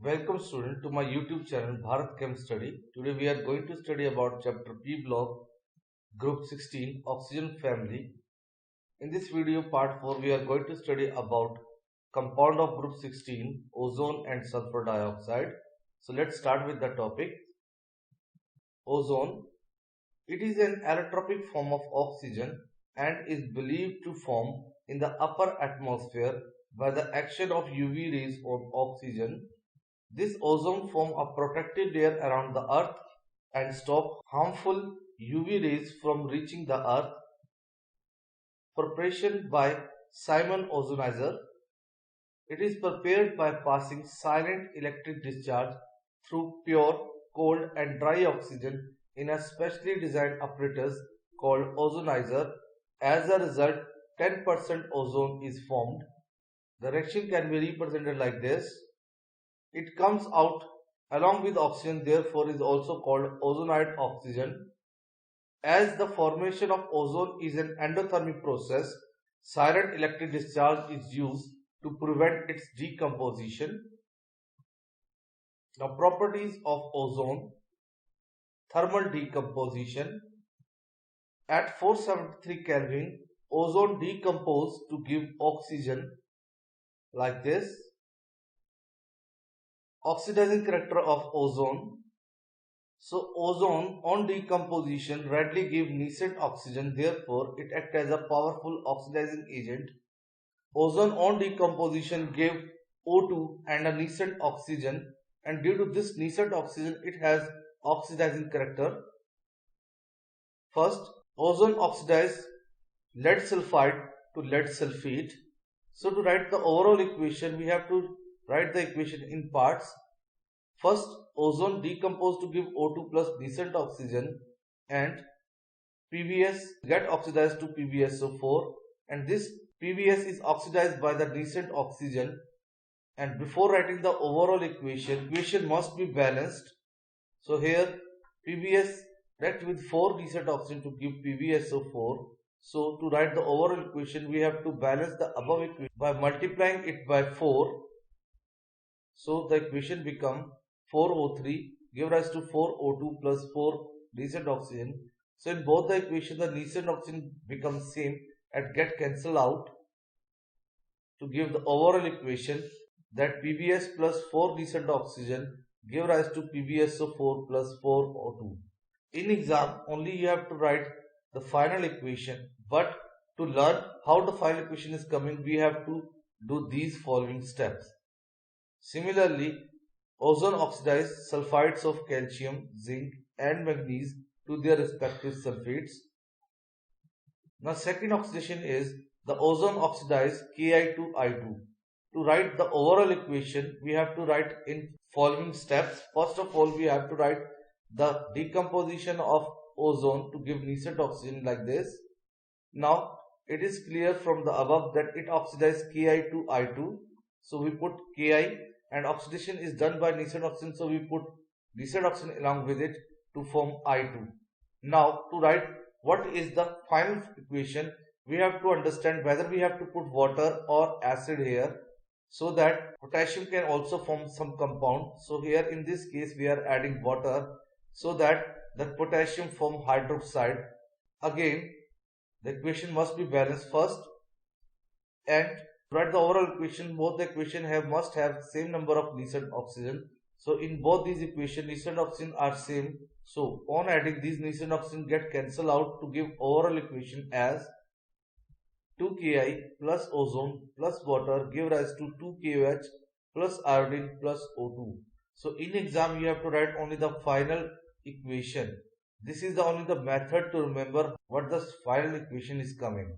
Welcome student to my YouTube channel Bharat Chem Study. Today we are going to study about chapter P block group 16 oxygen family. In this video part 4 we are going to study about compound of group 16 ozone and sulfur dioxide. So let's start with the topic. Ozone. It is an allotropic form of oxygen and is believed to form in the upper atmosphere by the action of UV rays on oxygen. This ozone forms a protective layer around the earth and stop harmful UV rays from reaching the earth. Preparation by Simon ozonizer. It is prepared by passing silent electric discharge through pure, cold and dry oxygen in a specially designed apparatus called ozonizer. As a result, 10% ozone is formed. The reaction can be represented like this. It comes out along with oxygen, therefore is also called ozonide oxygen. As the formation of ozone is an endothermic process, silent electric discharge is used to prevent its decomposition. The properties of ozone: thermal decomposition. At 473 Kelvin, ozone decomposes to give oxygen like this. Oxidizing character of ozone. So ozone on decomposition readily gives nascent oxygen, therefore it acts as a powerful oxidizing agent. Ozone on decomposition gives O2 and a nascent oxygen, and due to this nascent oxygen it has oxidizing character. First, ozone oxidizes lead sulfide to lead sulfate. So to write the overall equation, we have to write the equation in parts. First, ozone decomposes to give O2 plus nascent oxygen, and PbS get oxidized to PbSO4, and this PbS is oxidized by the nascent oxygen. And before writing the overall equation must be balanced. So here PbS react with 4 nascent oxygen to give PbSO4. So to write the overall equation, we have to balance the above equation by multiplying it by 4. So the equation become 4O3 give rise to 4O2 plus 4 nascent oxygen. So in both the equation, the nascent oxygen becomes same and get cancelled out to give the overall equation that PbS plus 4 nascent oxygen give rise to PbSO4 plus 4O2. In exam, only you have to write the final equation, but to learn how the final equation is coming, we have to do these following steps. Similarly, ozone oxidizes sulfides of calcium, zinc and manganese to their respective sulfates. Now second oxidation is the ozone oxidizes Ki to I2. To write the overall equation, we have to write in following steps. First of all, we have to write the decomposition of ozone to give nascent oxygen like this. Now it is clear from the above that it oxidizes Ki to I2. So we put Ki, and oxidation is done by nascent oxygen, so we put nascent oxygen along with it to form I2. Now to write what is the final equation, we have to understand whether we have to put water or acid here, so that potassium can also form some compound. So here in this case we are adding water so that the potassium form hydroxide. Again the equation must be balanced first, and to write the overall equation, both the equation must have same number of nascent oxygen. So in both these equations, nascent oxygen are same. So on adding these nascent oxygen get cancelled out to give overall equation as 2 Ki plus ozone plus water give rise to 2 KOH plus iodine plus O2. So in exam you have to write only the final equation. This is only the method to remember what the final equation is coming.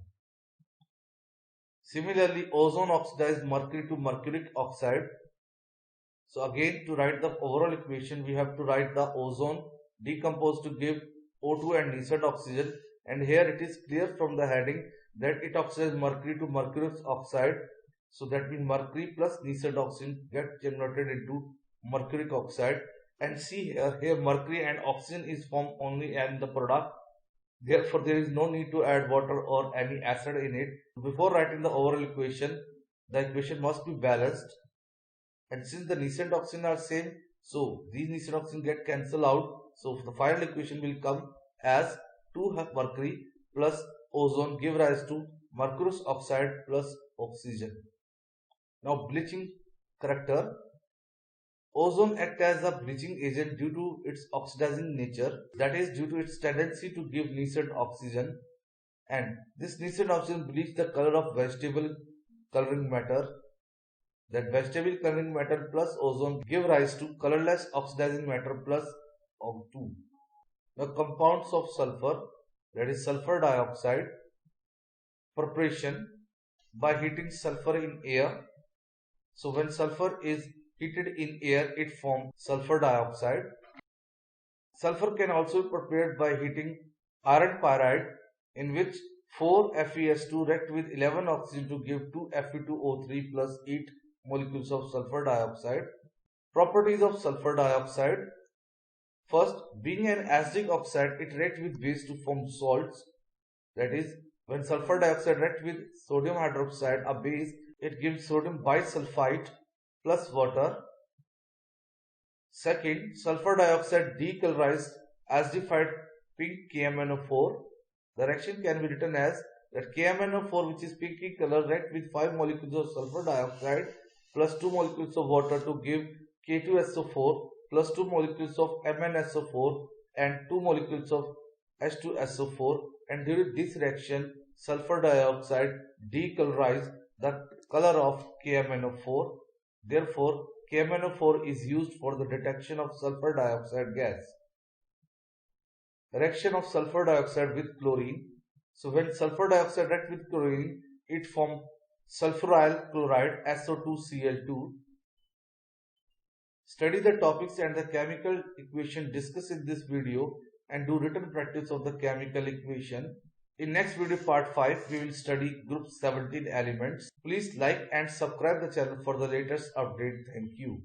Similarly, ozone oxidizes mercury to mercuric oxide. So again, to write the overall equation, we have to write the ozone decomposed to give O2 and nascent oxygen. And here it is clear from the heading that it oxidizes mercury to mercuric oxide. So that means mercury plus nascent oxygen get generated into mercuric oxide. And see here mercury and oxygen is formed only in the product. Therefore, there is no need to add water or any acid in it. Before writing the overall equation, the equation must be balanced. and since the nascent oxygen are same, so these nascent oxygen get cancelled out. So the final equation will come as 2 mercury plus ozone give rise to mercurous oxide plus oxygen. Now bleaching character. Ozone acts as a bleaching agent due to its oxidizing nature, that is due to its tendency to give nascent oxygen, and this nascent oxygen bleach the color of vegetable coloring matter. That vegetable coloring matter plus ozone give rise to colorless oxidizing matter plus O2. The compounds of sulfur, that is sulfur dioxide, preparation by heating sulfur in air. So when sulfur is heated in air, it forms sulfur dioxide. Sulfur can also be prepared by heating iron pyrite, in which 4 FeS2 react with 11 oxygen to give 2 Fe2O3 plus 8 molecules of sulfur dioxide. Properties of sulfur dioxide. First, being an acidic oxide, it reacts with base to form salts. That is, when sulfur dioxide reacts with sodium hydroxide, a base, it gives sodium bisulfite plus water. Second, sulfur dioxide decolorized acidified pink KMnO4. The reaction can be written as that KMnO4, which is pinky color, react with 5 molecules of sulfur dioxide plus 2 molecules of water to give K2SO4 plus 2 molecules of MnSO4 and 2 molecules of H2SO4, and during this reaction sulfur dioxide decolorizes the color of KMnO4. Therefore, KMnO4 is used for the detection of sulfur dioxide gas. Reaction of sulfur dioxide with chlorine. So when sulfur dioxide reacts with chlorine, it forms sulfuryl chloride SO2Cl2. Study the topics and the chemical equation discussed in this video and do written practice of the chemical equation. In next video part 5, we will study group 17 elements. Please like and subscribe the channel for the latest update. Thank you.